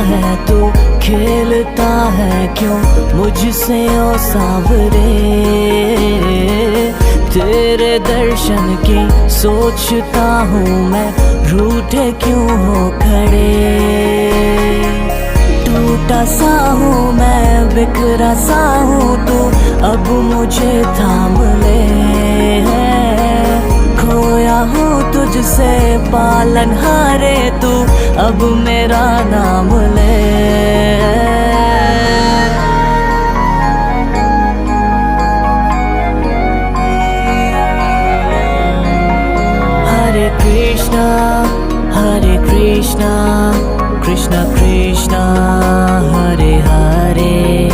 है तू खेलता है क्यों मुझसे ओ सांवरे। तेरे दर्शन की सोचता हूँ मैं, रूठे क्यों हो खड़े। टूटा सा हूँ मैं, बिखरा सा हूँ तू अब मुझे थाम ले। खोया हूँ तुझसे पालनहारे, तू अब मेरा नाम ले। Hare Krishna, Hare Krishna, Krishna Krishna, Hare Hare,